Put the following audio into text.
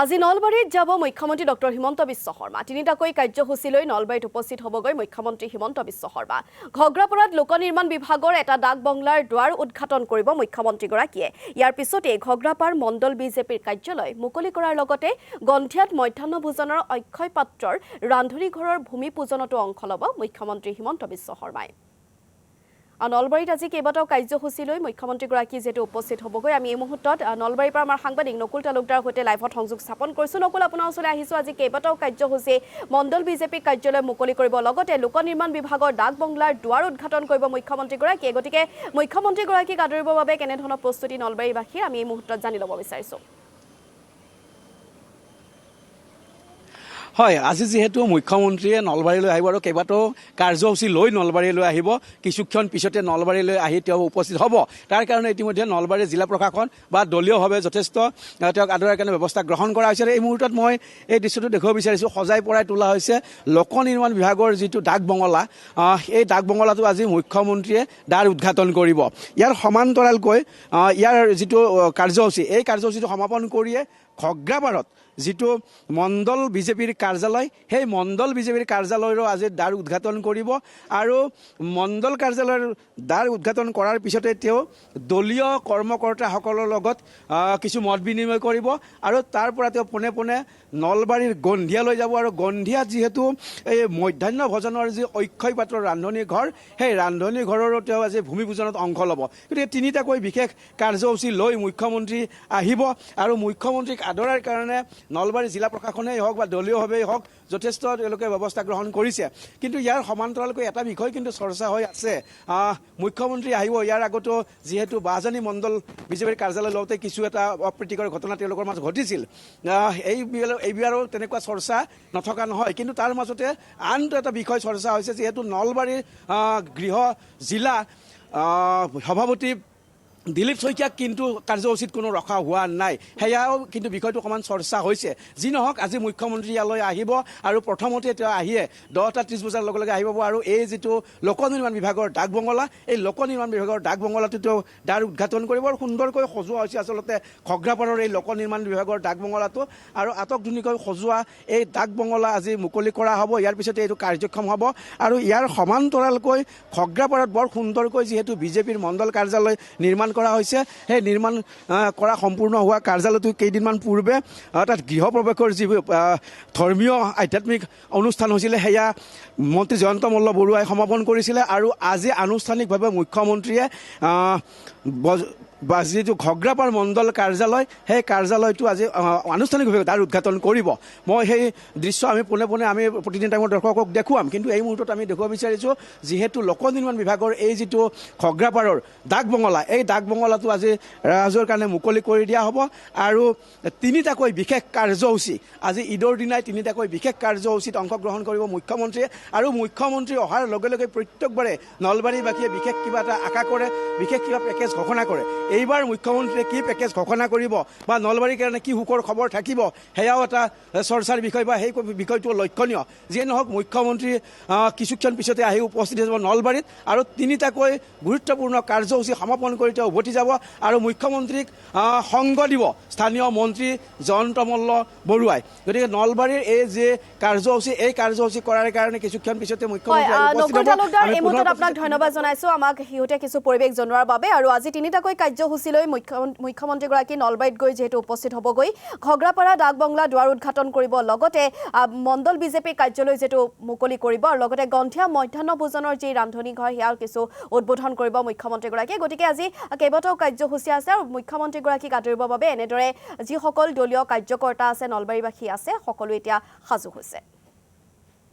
আজি নলবাৰীত যাব মুখ্যমন্ত্ৰী ডক্টৰ হিমন্ত বিশ্ব শৰ্মা। তিনিটাকৈ কাৰ্যসূচী লৈ নলবাৰীত উপস্থিত হ'বগৈ মুখ্যমন্ত্ৰী হিমন্ত বিশ্ব শৰ্মা। ঘগ্ৰাপাৰাত লোক নিৰ্মাণ বিভাগৰ এটা ডাক বংলাৰ দুৱাৰ উদ্ঘাটন কৰিব মুখ্যমন্ত্ৰীগৰাকীয়ে। ইয়াৰ পিছতে ঘগ্ৰাপাৰ মণ্ডল বিজেপিৰ কাৰ্যালয় মুকলি কৰাৰ লগতে গন্ধিয়াত মধ্যাহ্ন ভোজনৰ অক্ষয় পাত্ৰৰ ৰান্ধনী ঘৰৰ ভূমি পূজনতো অংশ ল'ব মুখ্যমন্ত্ৰী হিমন্ত বিশ্ব শৰ্মাই। নলবাৰীত আজি কেইবাটাও কাৰ্যসূচী লৈ মুখ্যমন্ত্ৰীগৰাকী যেটো উপস্থিত হ'বগৈ। আমি এই মুহূৰ্তত নলবাৰীৰ পৰা আমাৰ সাংবাদিক নকুল তালুকদাৰ সৈতে লাইভত সংযোগ স্থাপন কৰিছোঁ। নকুল, আপোনাৰ ওচৰলৈ আহিছোঁ। আজি কেইবাটাও কাৰ্যসূচী মণ্ডল বিজেপি কাৰ্যালয় মুকলি কৰিব, লগতে লোক নিৰ্মাণ বিভাগৰ ডাক বংলাৰ দুৱাৰ উদ্ঘাটন কৰিব মুখ্যমন্ত্ৰীগৰাকীয়ে। গতিকে মুখ্যমন্ত্ৰীগৰাকীক আদৰিবৰ বাবে কেনেধৰণৰ প্ৰস্তুতি নলবাৰীবাসীৰ আমি এই মুহূৰ্তত জানি ল'ব বিচাৰিছোঁ। হয়, আজি যেহেতু মুখ্যমন্ত্ৰীয়ে নলবাৰীলৈ আহিব আৰু কেইবাটাও কাৰ্যসূচী লৈ নলবাৰীলৈ আহিব, কিছুক্ষণ পিছতে নলবাৰীলৈ আহি তেওঁ উপস্থিত হ'ব। তাৰ কাৰণে ইতিমধ্যে নলবাৰী জিলা প্ৰশাসন বা দলীয়ভাৱে যথেষ্ট তেওঁক আদৰাৰ কাৰণে ব্যৱস্থা গ্ৰহণ কৰা হৈছে। এই মুহূৰ্তত মই এই দৃশ্যটো দেখুৱাব বিচাৰিছোঁ। সজাই পৰাই তোলা হৈছে লোক নিৰ্মাণ বিভাগৰ যিটো ডাক বঙলা, এই ডাক বঙলাটো আজি মুখ্যমন্ত্ৰীয়ে দ্বাৰ উদ্ঘাটন কৰিব। ইয়াৰ সমান্তৰালকৈ ইয়াৰ যিটো কাৰ্যসূচী, এই কাৰ্যসূচীটো সমাপন কৰিয়ে ঘগ্ৰাপাৰত যিটো মণ্ডল বিজেপিৰ কাৰ্যালয়, সেই মণ্ডল বিজেপিৰ কাৰ্যালয়ৰো আজি দ্বাৰ উদ্ঘাটন কৰিব। আৰু মণ্ডল কাৰ্যালয়ৰ দ্বাৰ উদ্ঘাটন কৰাৰ পিছতে তেওঁ দলীয় কৰ্মকৰ্তাসকলৰ লগত কিছু মত বিনিময় কৰিব আৰু তাৰ পৰা তেওঁ পোনে পোনে নলবাৰীৰ গন্ধিয়ালৈ যাব। আৰু গন্ধিয়াত যিহেতু এই মধ্যাহ্ন ভোজনৰ যি অক্ষয় পাত্ৰৰ ৰান্ধনী ঘৰ, সেই ৰান্ধনী ঘৰৰো তেওঁ আজি ভূমি পূজনত অংশ ল'ব। গতিকে তিনিটাকৈ বিশেষ কাৰ্যসূচী লৈ মুখ্যমন্ত্ৰী আহিব আৰু মুখ্যমন্ত্ৰীক আদৰাৰ কাৰণে নলবাৰী জিলা প্ৰশাসনেই হওক বা দলীয়ভাৱেই হওক যথেষ্ট তেওঁলোকে ব্যৱস্থা গ্ৰহণ কৰিছে। কিন্তু ইয়াৰ সমান্তৰালকৈ এটা বিষয় কিন্তু চৰ্চা হৈ আছে। মুখ্যমন্ত্ৰী আহিব, ইয়াৰ আগতো যিহেতু বাহজানী মণ্ডল বিজেপিৰ কাৰ্যালয় লওঁতে কিছু এটা অপ্ৰীতিকৰ ঘটনা তেওঁলোকৰ মাজত ঘটিছিল। এইবাৰো তেনেকুৱা চৰ্চা নথকা নহয়। কিন্তু তাৰ মাজতে আনটো এটা বিষয় চৰ্চা হৈছে, যিহেতু নলবাৰীৰ গৃহ জিলা সভাপতি দিলীপ শইকীয়াক কিন্তু কাৰ্যসূচীত কোনো ৰখা হোৱা নাই। সেয়াও কিন্তু বিষয়টো অকণমান চৰ্চা হৈছে। যি নহওক, আজি মুখ্যমন্ত্ৰী ইয়ালৈ আহিব আৰু প্ৰথমতে তেওঁ আহিয়ে 10:30 বজাৰ লগে লগে আহিব আৰু এই যিটো লোক নিৰ্মাণ বিভাগৰ ডাক বঙলা, এই লোক নিৰ্মাণ বিভাগৰ ডাক বঙলাটো তেওঁ দ্বাৰ উদ্ঘাটন কৰিব। আৰু সুন্দৰকৈ সজোৱা হৈছে আচলতে ঘগ্ৰাপাৰৰ এই লোক নিৰ্মাণ বিভাগৰ ডাক বঙলাটো। আৰু আটকধুনীয়াকৈ সজোৱা এই ডাক বঙলা আজি মুকলি কৰা হ'ব। ইয়াৰ পিছতে এইটো কাৰ্যক্ষম হ'ব। আৰু ইয়াৰ সমান্তৰালকৈ ঘগ্ৰাপাৰত বৰ সুন্দৰকৈ যিহেতু বিজেপিৰ মণ্ডল কাৰ্যালয় নিৰ্মাণ কৰা হৈছে, সেই নিৰ্মাণ কৰা সম্পূৰ্ণ হোৱা কাৰ্যালয়টো কেইদিনমান পূৰ্বে তাত গৃহ প্ৰৱেশৰ যি ধৰ্মীয় আধ্যাত্মিক অনুষ্ঠান হৈছিলে, সেয়া মন্ত্ৰী জয়ন্ত মল্ল বৰুৱাই সমাপন কৰিছিলে। আৰু আজি আনুষ্ঠানিকভাৱে মুখ্যমন্ত্ৰীয়ে যিটো ঘগ্ৰাপাৰ মণ্ডল কাৰ্যালয়, সেই কাৰ্যালয়টো আজি আনুষ্ঠানিকভাৱে দ্বাৰ উদ্ঘাটন কৰিব। মই সেই দৃশ্য আমি পোনে পোনে আমি প্ৰতিদিন টাইমত দৰ্শকক দেখুৱাম। কিন্তু এই মুহূৰ্তত আমি দেখুৱাব বিচাৰিছোঁ, যিহেতু লোক নিৰ্মাণ বিভাগৰ এই যিটো ঘগ্ৰাপাৰৰ ডাক বঙলা, এই ডাক বঙলাটো আজি ৰাইজৰ কাৰণে মুকলি কৰি দিয়া হ'ব। আৰু তিনিটাকৈ বিশেষ কাৰ্যসূচী, আজি ঈদৰ দিনাই তিনিটাকৈ বিশেষ কাৰ্যসূচীত অংশগ্ৰহণ কৰিব মুখ্যমন্ত্ৰীয়ে। আৰু মুখ্যমন্ত্ৰী অহাৰ লগে লগে প্ৰত্যেকবাৰে নলবাৰীবাসীয়ে বিশেষ কিবা এটা আশা কৰে, বিশেষ কিবা পেকেজ ঘোষণা কৰে। এইবাৰ মুখ্যমন্ত্ৰীয়ে কি পেকেজ ঘোষণা কৰিব বা নলবাৰীৰ কাৰণে কি সুখৰ খবৰ থাকিব, সেয়াও এটা চৰ্চাৰ বিষয় বা সেই বিষয়টো লক্ষণীয়। যিয়ে নহওক, মুখ্যমন্ত্ৰী কিছুক্ষণ পিছতে আহি উপস্থিত হ'ব নলবাৰীত আৰু তিনিটাকৈ গুৰুত্বপূৰ্ণ কাৰ্যসূচী সমাপন কৰি তেওঁ উভতি যাব। আৰু মুখ্যমন্ত্ৰীক সংগ দিব স্থানীয় মন্ত্ৰী জয়ন্ত মল্ল বৰুৱাই। গতিকে নলবাৰীৰ এই যে কাৰ্যসূচী, এই কাৰ্যসূচী কৰাৰ কাৰণে কিছুক্ষণ পিছতে মুখ্যমন্ত্ৰী এই মুহূৰ্তত আপোনাক ধন্যবাদ জনাইছোঁ আমাক সিহঁতে কিছু পৰিৱেশ জনোৱাৰ বাবে। আৰু আজি তিনিটাকৈ কাৰ্যসূচী লৈ মুখ্যমন্ত্ৰীগৰাকী নলবাৰীত গৈ যিহেতু উপস্থিত হ'বগৈ, ঘগ্ৰাপাৰা ডাক বংলা দুৱাৰ উদ্ঘাটন কৰিব, লগতে মণ্ডল বিজেপি কাৰ্যালয় যিটো মুকলি কৰিব, আৰু লগতে গন্ধিয়া মধ্যাহ্ন ভোজনৰ যি ৰান্ধনী ঘৰ, সেয়াৰ কিছু উদ্বোধন কৰিব মুখ্যমন্ত্ৰীগৰাকীয়ে। গতিকে আজি কেইবাটাও কাৰ্যসূচী আছে আৰু মুখ্যমন্ত্ৰীগৰাকীক আদৰিবৰ বাবে এনেদৰে যিসকল দলীয় কাৰ্যকৰ্তা আছে, নলবাৰীবাসী আছে, সকলো এতিয়া সাজু হৈছে।